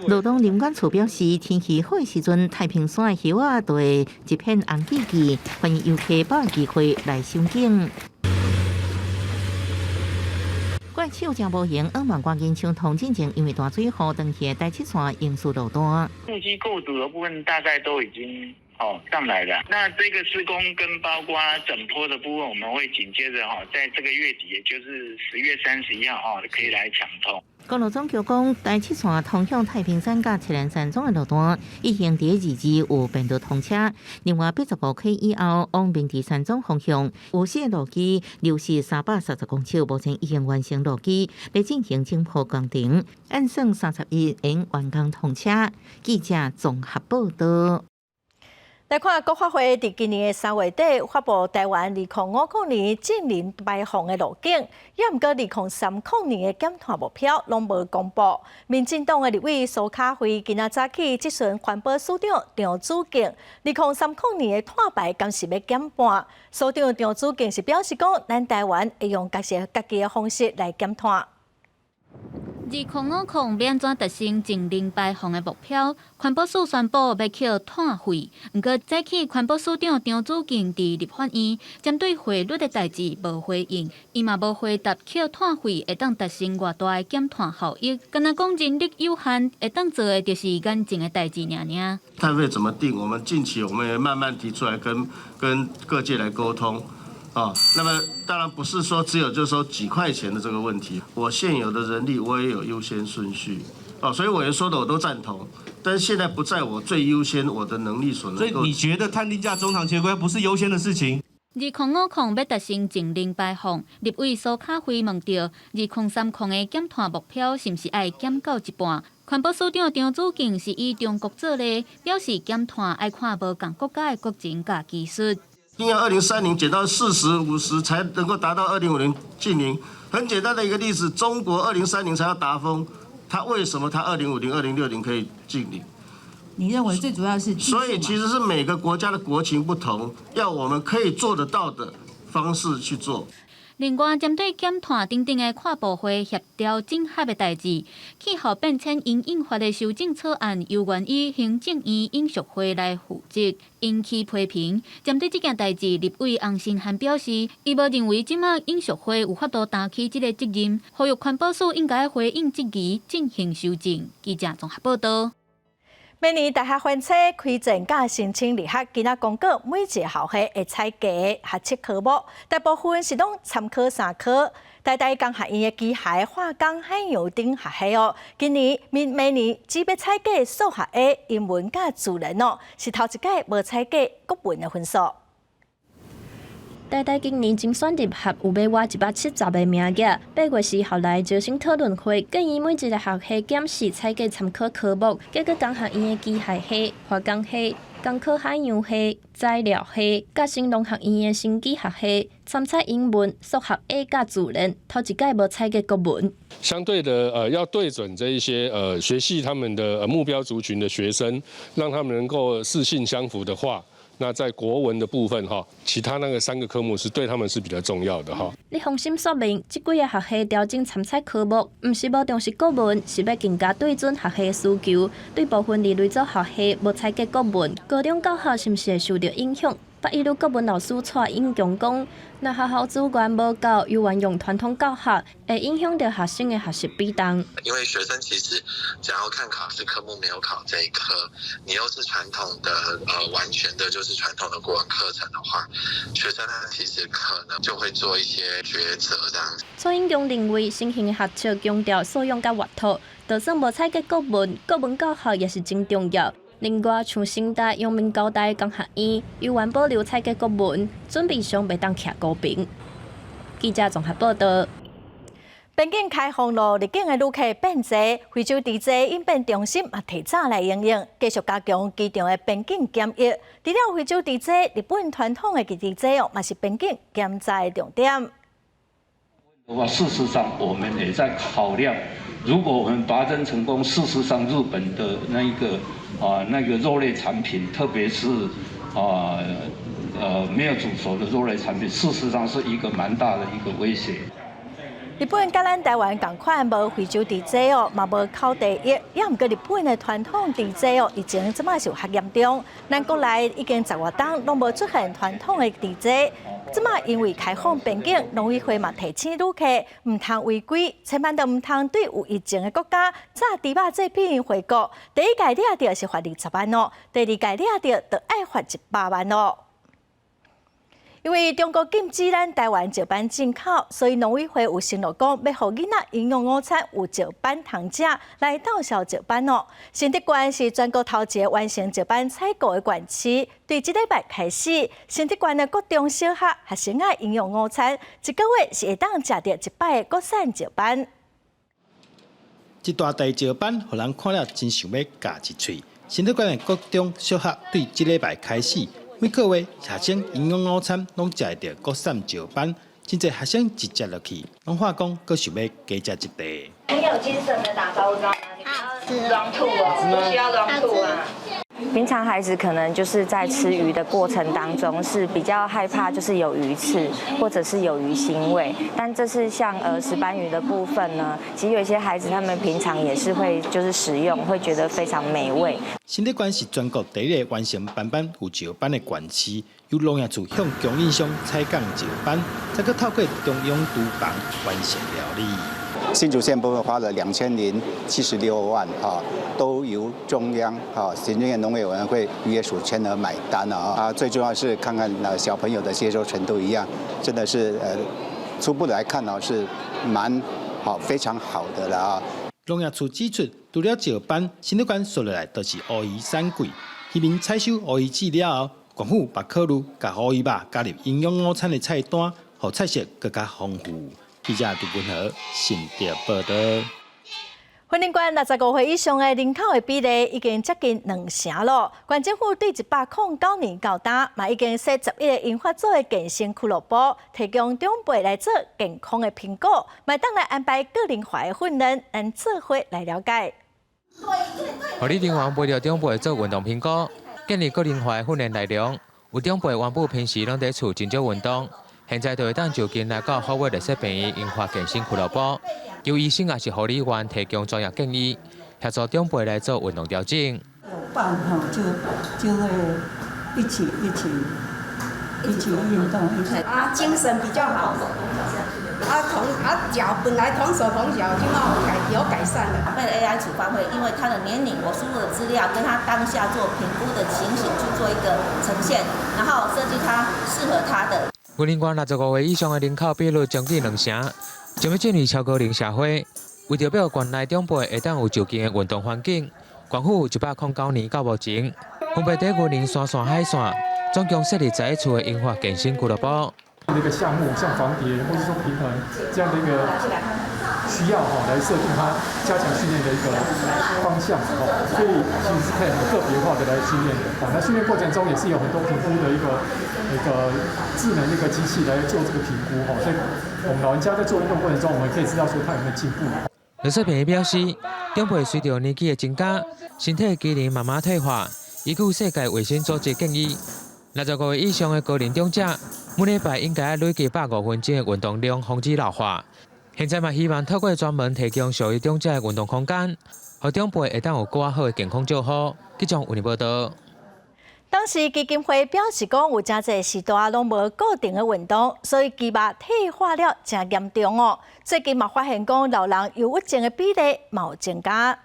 罗东林管处表示，天气好的时阵，太平山的叶仔就会一片红记记，欢迎游客把握机会来赏景。怪手真无闲，往万赶紧抢通进前，因为大水雨登起第7线营树路段。路基构筑的部分大概都已经上来了。那这个施工跟包括整坡的部分，我们会紧接着在这个月底，也就是10月31号可以来抢通。公路总局讲，第7线通向太平山甲七兰山庄的路段，已经伫2日有变道通车。另外85K以后往明池山庄方向，有些路基流失330公尺，目前已经完成路基，来进行整铺工程，按算31日完工通车。记者综合报道。来看国发会伫今年3月底发布台湾2050年净零排放的路径，也毋过2030年的减碳目标拢无公布。民进党的立委苏卡辉今仔早起质询环保署长张子敬，2030年的碳排敢是要减半？署长张子敬是表示讲，咱台湾会用家己的方式来减碳。2050要安怎达成净零排放的目标？环保署宣布要扣碳费，不过早起环保署长张子敬伫立法院针对汇率的代志无回应，伊嘛无回答扣碳费会当达成偌大的减碳效益，敢若讲人力有限，会当做的就是眼前的代志尔。碳费怎么定？我们近期我们也慢慢提出来跟各界来沟通。那么当然不是说只有就是说几块钱的这个问题，我现有的人力我也有优先顺序，所以委员说的我都赞同，但是现在不在我最优先，我的能力所能够。所以你觉得碳定价中长期规划不是优先的事情？2050要达成净零排放，立委苏卡辉问到2030的减碳目标是不是爱减到一半？环保署长张子敬是以中国做例，表示减碳爱看无同国家的国情甲技术。一定要2030减到40、50才能够达到2050净零。很简单的一个例子，中国2030才要达峰，它为什么它2050、2060可以净零？你认为最主要是？所以其实是每个国家的国情不同，要我们可以做得到的方式去做。另外，针对减碳等等的跨部会协调整合的代志，气候变迁因印发的修正草案由原以行政院应属会来负责，引起批评。针对这件代志，立委洪新涵表示，伊无认为即马应属会有法度担起这个责任，呼吁环保署应该回应质疑，进行修正。记者综合报道。每年大学分册开证甲申请入学，今仔公告每一个校系会采集学测科目，大部分是拢参考3科。台大工学院的机械、化工、海洋等学系哦，今年每年只要采集数学的英文甲自然哦，是头一届无采集国文的分数。台大今年精选入学有要挖170个名额，8月4号来招生讨论会，建议每一个学系检视采集参考科目，结果工学院的机械系、化工系、工科海洋系、材料系，甲新农学院的生机学系参采英文、数学 A 甲自然，头一届无采集国文。相对的，要对准这一些学系他们的目标族群的学生，让他们能够适性相符的话。那在国文的部分其他那个3个科目是对他们是比较重要的李宏心说明，这几个学系调整参采科目，不是无重视国文，是要更加对准学系的需求。对部分二类组学系无采集国文，高中教学是不是会受到影响？北一女国文老师蔡英强讲，若学校资源无够，又沿用传统教学，会影响到学生的学习比重。因为学生其实只要看考试科目没有考这一科，你又是传统的完全的就是传统的国文课程的话，学生他其实可能就会做一些抉择这样子。蔡英强认为，新型的学测强调素养甲活脱，就算无采集国文，国文教学也是真重要。另外，像新大、阳明高大工学院，有原保留采集国文，准备上袂当徛高屏。记者综合报道。边境开放了，入境的旅客变多，非洲地质应变中心也提早来应应，继续加强机场的边境检疫。除了非洲地质，日本传统的地质也是边境检查的重点。事实上，我们也在考量，如果我们拔针成功，事实上日本的那个肉类产品，特别是没有煮熟的肉类产品，事实上是一个蛮大的一个威胁。日本甲咱台湾同款，无非洲地质哦，嘛无考第一，也毋过日本的传统地质哦，疫情即摆是有较严重。咱国内已经10多档拢无出现传统的地质，即摆因为开放边境，农委会嘛提醒旅客唔通违规，千万都唔通对有疫情的国家炸猪肉制品回国。第一届抓到是罚20万哦，第二届抓到就爱罚100万哦。因为中国禁止咱台湾石斑进口，所以农委会有承诺讲，要让囡仔营养午餐有石斑通食，来报销石斑哦。新竹县是全国头一个完成石斑采购的县市，对这礼拜开始，新竹县的各中小学学生的营养午餐，一个月是会当食到100个国产石斑。一大袋石斑，互人看了真想要咬一喙。新竹县的各中小学对这礼拜开始。每个月，学生营养午餐拢食会到国产石斑，真侪学生一食落去，拢话讲，佫想要加食一袋。很有精神的打包装，你不要乱吐哦，不需要乱吐啊。平常孩子可能就是在吃鱼的过程当中是比较害怕，就是有鱼刺或者是有鱼腥味。但这是像石斑鱼的部分呢，其实有一些孩子他们平常也是会就是食用，会觉得非常美味。新德馆是全国第一个完成斑斑有石斑的馆区，由农业处向供应商采购石斑，再个透过中央厨房完成料理。新竹县部分花了2076万都由中央行政院农业委员会渔业署全额买单最重要是看看小朋友的接受程度一样，真的是初步来看是蛮好，非常好的了农业处指出，除了石斑，新德馆说落来都是乌鱼产季，渔民采收乌鱼籽了后，政府把考虑把乌鱼肉加入营养午餐的菜单，让菜色更加丰富。记者杜文和新竹报道。云林县65岁以上的人口的比例已经接近2成了。县政府对109年到今，嘛已经设11个研发组的健身俱乐部，提供长辈来做健康的评估，麦当来安排个人化的训练，咱做伙来了解。互你人员陪着长辈做运动评估，建立个人化的训练内容。有长辈原本平时拢在厝真少运动。现在就会当就近来到好月的设病院研发健身俱乐部，由医生也是护理员提供专业建议，协助长辈来做运动调整。有伴就会一起运动，精神比较好。脚本来同手同脚，就有改善了。长辈的 AI 处方会因为他的年龄，我输入的资料跟他当下做评估的情形去做一个呈现，然后设计他适合他的。云林县65岁以上的人口比率将近2成，将要进入超高龄社会。为着要县内长辈会当有就近的运动环境，县府109年到目前，分别在云林、山线、海线，总共设立11处的研发健身俱乐部。那个项目像防跌或者说平衡这样的一个需要来设定它加强训练的一个方向所以其实是可以很个别化的来训练的那训练过程中也是有很多评估的一个智能的一个机器来做这个评估所以我们老人家在做运动过程中，我们可以知道说他有没有进步。刘世平表示，长辈随着年纪的增加，身体机能慢慢退化。依据世界卫生组织建议，65岁以上的高龄长者，每礼拜应该累计105分钟的运动量，防止老化。现在嘛，希望透过专门提供属于长者的运动空间，让长辈会当有更好的健康照护。记者为你报道。当时基金会表示讲，有真侪时段拢无固定的运动，所以肌肉退化了真严重哦。最近嘛发现讲，老人忧郁症的比例嘛有增加。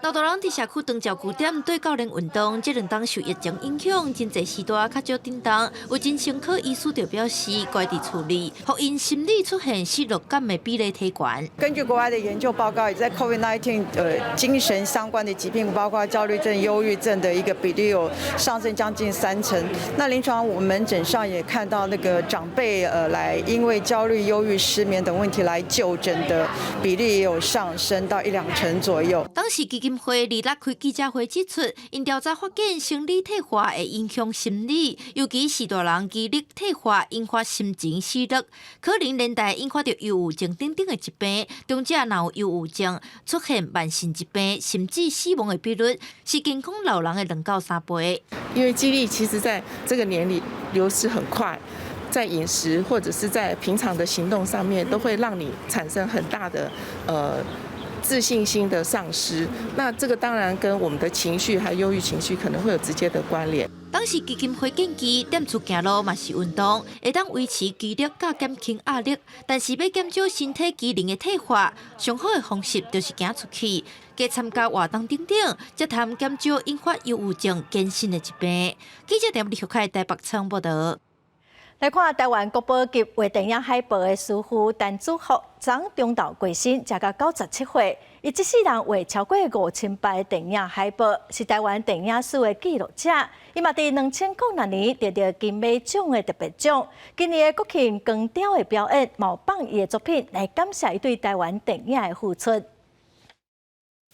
老大人伫社区长照据点对教练运动，这2冬受疫情影响，真侪时段较少振动。有精神科医师就表示，该地处理，互因心理出现失落感的比例提高。根据国外的研究报告，也在 COVID-19 精神相关的疾病，包括焦虑症、忧郁症的一个比例有上升将近30%。那临床我们门诊上也看到那个长辈来因为焦虑、忧郁、失眠等问题来就诊的比例也有上升到1-2成左右。当时基金会26开记者会指出，因调查发现，生理退化会影响心理，尤其是大人肌力退化引发心情失落，可能连带引发着忧郁症等等的疾病。长者若有忧郁症，出现慢性疾病甚至死亡的比率，是健康老人的2到3倍。因为肌力其实在这个年龄流失很快。在饮食或者是在平常的行动上面，都会让你产生很大的自信心的丧失。那这个当然跟我们的情绪还有忧郁情绪可能会有直接的关联。当时基金会建议踮厝行路嘛是运动，会当维持肌力甲减轻压力。但是要减少身体机能的退化，上好的方式就是行出去，加参加活动等等，才通减少引发忧郁症、健身的疾病。记者陈立凯台北仓报道。来看台湾国宝级画电影海报的师傅陈祖福，昨中昼过身，才到97岁。伊这世人画超过5000部电影海报，是台湾电影史的记录者。伊嘛伫2006年得到金马奖的特别奖。今年的国庆光雕的表演，毛放伊的作品来感谢伊对台湾电影的付出。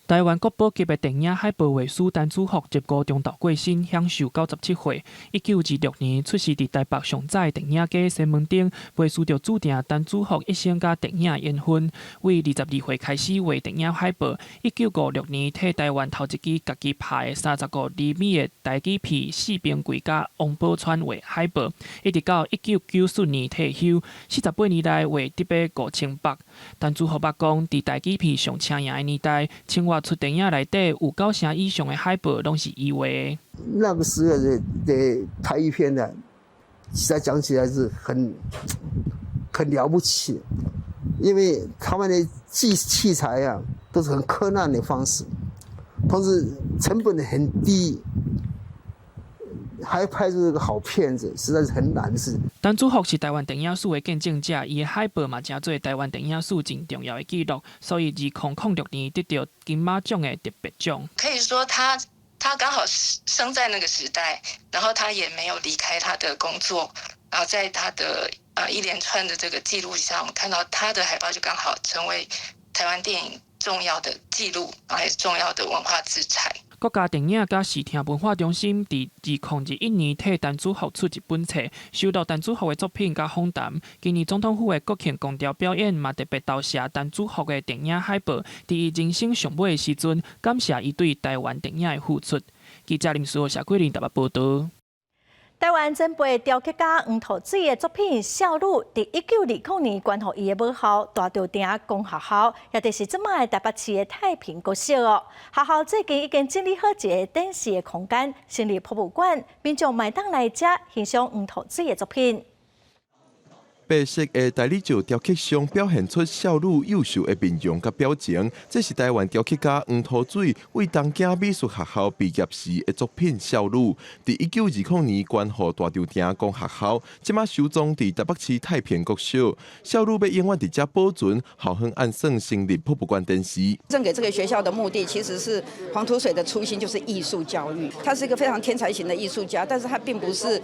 台湾国宝级的电影海报画师陈子福接高中昼过身，享受97岁。1926年出世伫台北上早电影界新闻顶，画师就注定陈子福一生甲电影缘分。为22岁开始画电影海报，1956年替台湾头一支家己拍的35厘米的台机片《四边柜》甲王宝钏画海报，一直到1994年退休，48年来画得笔5000部。陈子福捌讲，伫台机片上请赢的年代，青蛙出电影内底有9成以上的海报拢是伊画的。那个时候的台语片呢，实在讲起来是很了不起，因为他们的器材啊都是很困难的方式，同时成本很低，还拍出一个好片子，实在是很难的事。陈子福是台湾电影史的见证者，伊的海报嘛，真做台湾电影史真重要的记录，所以2006年得到金马奖的特别奖。可以说他刚好生在那个时代，然后他也没有离开他的工作，然后在他的一连串的这个记录下，我们看到他的海报就刚好成为台湾电影重要的记录，还是重要的文化资产。国家电影甲视听文化中心伫2021年替陈子福出一本册，收录陈子福的作品甲访谈。今年总统府的国庆公调表演嘛特别投射陈子福的电影海报，伫伊人生上尾的时阵，感谢伊对台湾电影的付出。记者林书豪、谢桂玲台北报道。台湾前辈雕刻家黄土水的作品《少女》，伫1920年关乎伊的母校大稻埕公学校，也就是即卖台北市的太平国小哦。学校最近已经整理好一个展示的空间，成立博物馆，民众买当来遮欣赏黄土水的作品。白色的大理石雕刻上表现出少女幼秀的面容甲表情，这是台湾雕刻家黄土水为东京美术学校毕业时的作品《少女》。伫1920年关乎大稻埕公学校，即马收藏伫台北市太平国小。少女要永远伫遮保存，校方按算成立博物馆展示。赠给这个学校的目的，其实是黄土水的初心就是艺术教育。他是一个非常天才型的艺术家，但是他并不是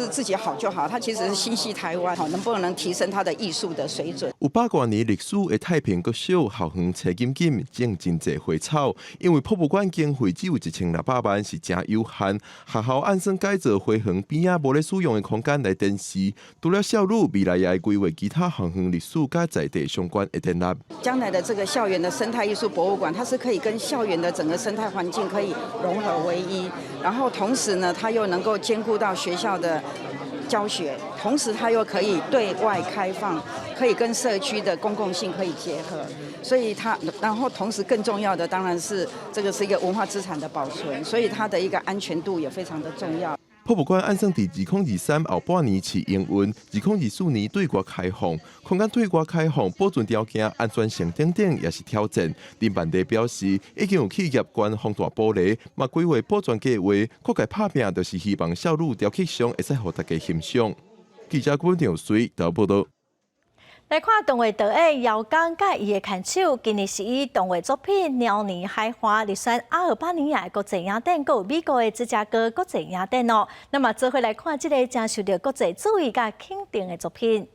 自己好就好，他其实是心系台湾。能不能提升他的艺术的水准？有百多年历史的太平国小校园找紧种真侪花草，因为博物馆经费只有1600万，是真有限。学校按算改造花园边仔无咧使用的空间来展示，除了少女，未来也会规划其他校园历史甲在地相关的展览。将来的这个校园的生态艺术博物馆，它是可以跟校园的整个生态环境可以融合为一，然后同时呢，它又能够兼顾到学校的教学，同时它又可以对外开放，可以跟社区的公共性可以结合，所以然后同时更重要的当然是这个是一个文化资产的保存，所以它的一个安全度也非常的重要。博物馆按算伫2023后半年试营运，2024年对外开放。空间对外开放，保存条件安全性等等也是挑战。林万地表示，已经有企业捐放大玻璃，嘛规划保全计划，各界拍拼就是希望少女雕刻上会使互大家欣赏。记者郭长随台报道。来看动画导演姚刚甲伊的牵手，今年是以动画作品《鸟年海花》入选阿尔巴尼亚的国际影展，佮美国的芝加哥国际影展哦。那么做伙来看这个真受到国际注意甲肯定的作品。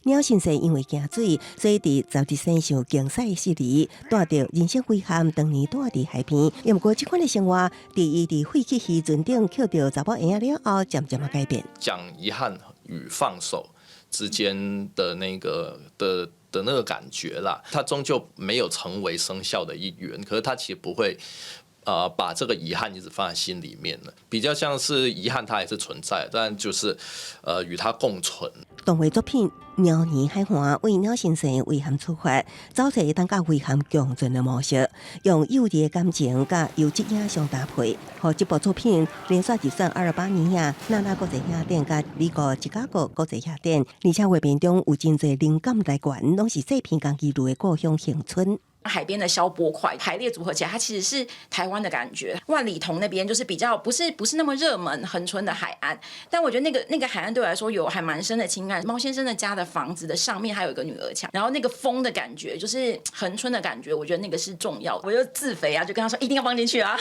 鸟先生因为惊水，所以伫走伫山上竞赛时里，带着人生遗憾，当年住伫海边。不过，这款的生活，伫伊伫废弃渔船顶捡到查某婴仔了后，渐渐改变。讲遗憾与放手之间的那个的那个感觉啦，它终究没有成为生肖的一员，可是它其实不会。把这个遗憾一直放在心里面了，比较像是遗憾，它也是存在，但就是与它共存。动画作品《鸟年海花》为鸟先生遗憾出发，找出当甲遗憾共存的模式，用幼稚的感情甲优质影像搭配，和这部作品连续入选阿尔巴尼亚、纳国际影展甲美国芝加哥国际影展，而且画面中有真侪灵感来源，拢是细片港记录的故乡恒春。海边的消波块排列组合起来，它其实是台湾的感觉。万里桐那边就是比较不是那么热门恒春的海岸，但我觉得那个海岸对我来说有还蛮深的情感。猫先生的家的房子的上面还有一个女儿墙，然后那个风的感觉就是恒春的感觉，我觉得那个是重要的。我就自肥啊，就跟他说一定要放进去啊。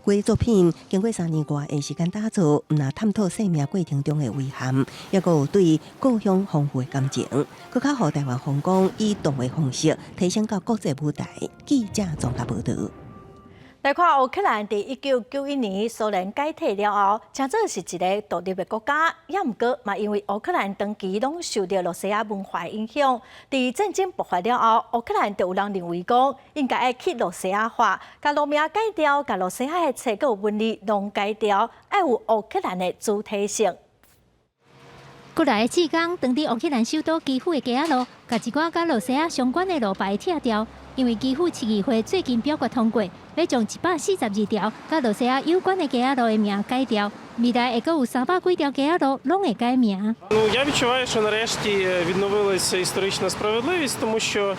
该作品经过3年多的时间打造，毋但探讨生命过程中的遗憾，也有对故乡丰富的感情，更较互台湾皇宫以动画方式提升到国际舞台。记者综合报道。来看乌克兰在1991年苏联解体了后，真做是一个独立的国家，也毋过嘛，因为乌克兰长期拢受到罗西亚文化影响。在战争爆发了后，乌克兰就有人认为讲，应该要去罗西亚化，甲路名改掉，甲罗西亚的册个文字拢改掉，要有乌克兰的主体性。过来的志工当伫乌克兰首都基辅的街仔路，甲一寡甲罗西亚相关的路牌拆掉。因为基辅市议会最近表决通过，要将142条甲罗西亚有关的街仔路的名改掉，未来会阁有300几条街仔路拢会改名。Я відчуваю, що нарешті відновилася історична справедливість, тому що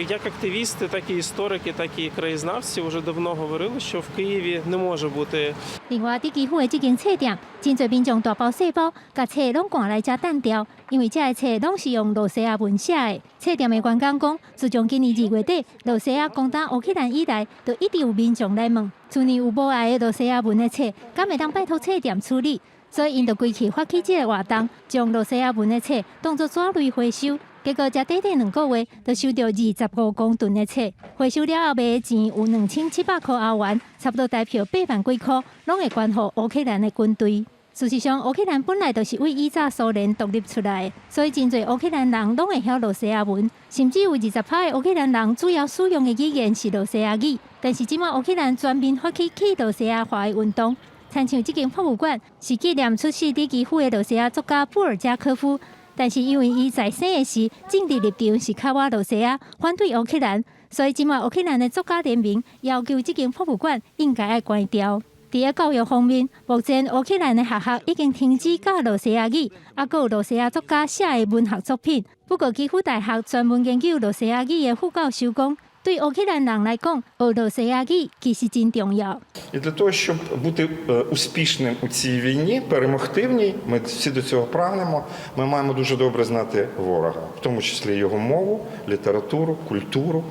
як активісти, так і історики, так і краєзнавці вже давно говорили, що в Києві не може бути. 另外，伫基辅的这间册店，真侪民众大包小包，甲册拢赶来遮等调，因为这个册拢是用罗西亚文写的。册店的员工讲，自从今年2月底罗西亚攻打乌克兰以来，就一直有民众来问，去年有无爱的罗西亚文的册，敢会当拜托册店处理？所以因就规气发起这个活动，将罗西亚文的册当作纸类回收。结果才短短2个月，就收到25公吨的册，回收了后卖的钱有2700块欧元，差不多代表8万几块，拢会捐予乌克兰的军队。事实上，乌克兰本来就是为以早苏联独立出来的，所以真侪乌克兰人拢会晓罗西亚文，甚至有20%的乌克兰人主要使用的语言是罗西亚语。但是即马乌克兰全面发起去罗西亚化的运动，参像这间博物馆是纪念出世伫基辅的罗西亚作家布尔加科夫。但是因为伊在生的时政治立场是较我罗西亚，反对乌克兰，所以即马乌克兰的作家联名要求这间博物馆应该要关掉。伫个教育方面，目前乌克兰的学校已经停止教罗西亚语，还有罗西亚作家写的文学作品。不过，基辅大学专门研究罗西亚语的副教授讲，对乌克兰人来讲，学罗西亚语其实真重要。І для того, щоб бути успішним у цій війні, перемогти в ній, ми всі до цього прагнемо. Ми маємо дуже добре знати ворога, в тому числі його мову, літературу, культуру.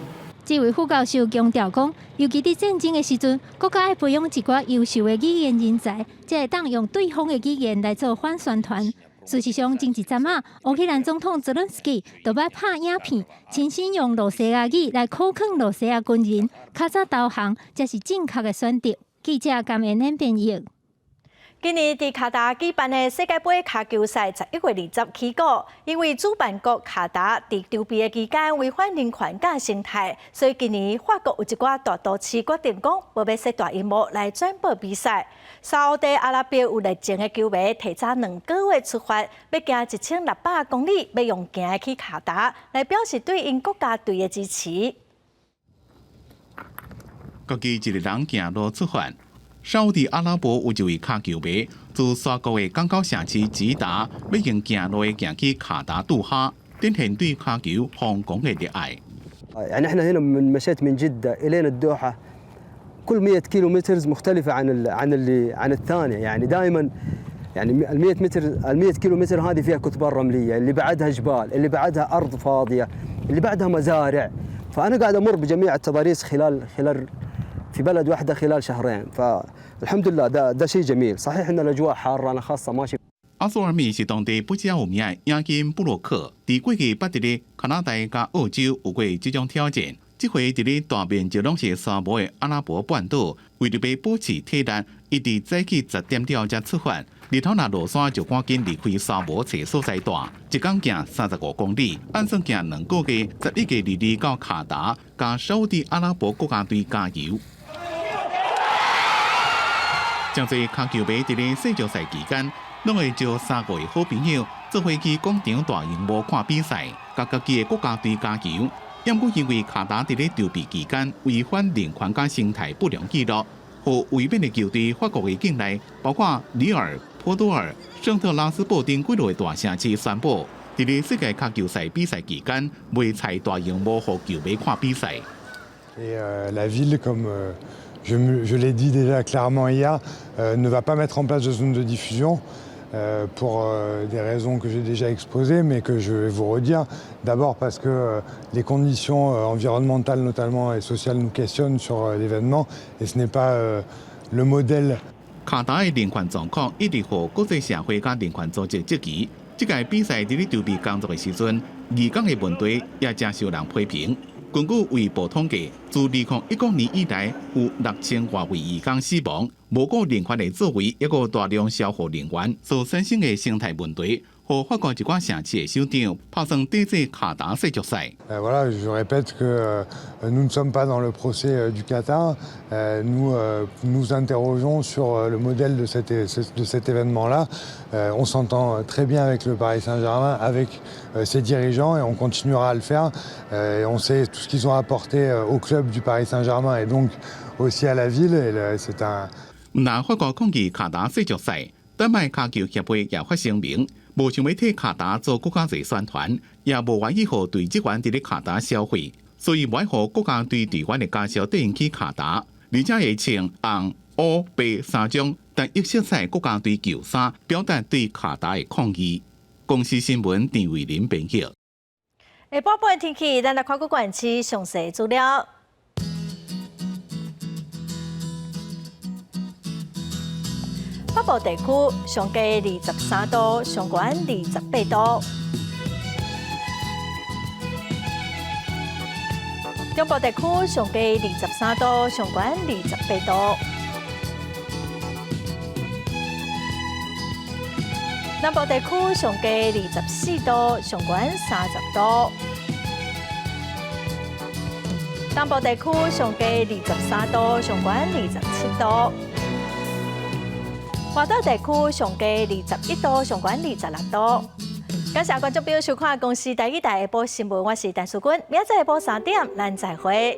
这位副教授强调讲，尤其伫战争的时阵，国家要培养一寡优秀的语言人才，才会当用对方的语言来做反宣传。事实上，前一阵仔，乌克兰总统泽伦斯基就要拍影片，亲身用罗西亚语来考劝罗西亚军人，较早投降才是正确的选择。记者甘延年编译。今年伫卡达举办的世界杯卡球赛11月20起过，因为主办国卡达伫筹备的期间违反人权甲生态，所以今年法国有一寡大都市决定讲，无要设大荧幕来转播比赛。沙特阿拉伯有热情的球迷提早2个月出发，要行1600公里，要用行去卡达，来表示对因国家队的支持。各地一日人行路出发。沙特阿拉伯有一位卡球迷，自沙国的港口城市吉达，要用行路行去卡达杜哈，展现对卡球疯狂的热爱。يعني احنا هنا من مشيت من جدة إلينا الدوحة كل 100 كيلو متر مختلفة عن الثانية يعني دائما يعني ال 100 كيلو متر هذه فيها كثبان رملية اللي بعدها جبال اللي بعدها أرض فاضية اللي بعدها مزارع فأنا قاعد أمر بجميع التضاريس خلال في بلد واحدة خلال شهرين فالحمد لله ده شيء جميل صحيح إن الأجواء حارة أنا خاصة ماشي 阿索尔米是当地不只有名的影金布洛克，在过去捌伫咧加拿大甲澳洲有过这种挑战。这回伫咧大面积拢是沙漠的阿拉伯半岛，为了要保持体力，一直早起10点钟才出发。日头若落山就赶紧离开沙漠找所在住，一天行35公里，按算行2个月，11月22到卡达，甲沙特阿拉伯国家队加油。真侪卡球迷伫咧世足赛期间，拢会招3个好朋友做伙去广场大荧幕看比赛，甲家己的国家队加油。因过因为卡达伫咧筹备期间违反人权甲生态不良记录，和卫冕的球队法国的境内，包括里尔、波多尔、圣特拉斯堡等几落大城市宣布，伫咧世界卡球赛比赛期间未采大荧幕互球迷看比赛。La ville, comme je l'ai dit déjà clairement hier, ne va pas mettre en place de zone de diffusion. pour des raisons que j'ai déjà exposées, mais que je vais vous redire. D'abord parce que les conditions environnementales notamment et sociales nous questionnent sur l'événement, et ce n'est pas le modèle. 卡达的人权状况一直获国际社会甲人权组织质疑。这届比赛伫咧筹备工作的时阵，义工的问题也真受人批评。根据卫报统计，自2019年以来，有6000多位义工死亡。无顾人权的作为，也有大量消耗能源所产生的生态问题，和法国一寡城市的首长拍算抵制卡达世足赛。Voilà, je répète que nous ne sommes pas dans le procès du Qatar. Nous nous interrogeons sur le modèle de cet événement-là. On s'entend très bien avec le Paris Saint-Germain, avec ses dirigeants, et on continuera à le faire. Et on sait tout ce qu'ils ont apporté au club du Paris Saint-Germain et donc aussi à la ville. Et c'est un 那法国抗议卡达世足赛，丹麦卡球协会也发声明，无想要替卡达做国家队宣传，也无愿意互队职员伫咧卡达消费，所以无互国家队队员的家属带去卡达，而且会穿红、乌、白三种单一色彩国家队球衫，表达对卡达的抗议。公司新闻郑伟林编辑。下晡半天气，咱来看个关市详细资料。北部地区上低23度，上悬28度；中部地区上低23度，上悬28度；南部地区上低24度，上悬30度；东部地区上低23度，上悬27度。华岛地区上低21度，上悬26度。感谢观众朋友收看《公视第一台下晡新闻》，我是陈淑君，明仔载下晡3点，咱再会。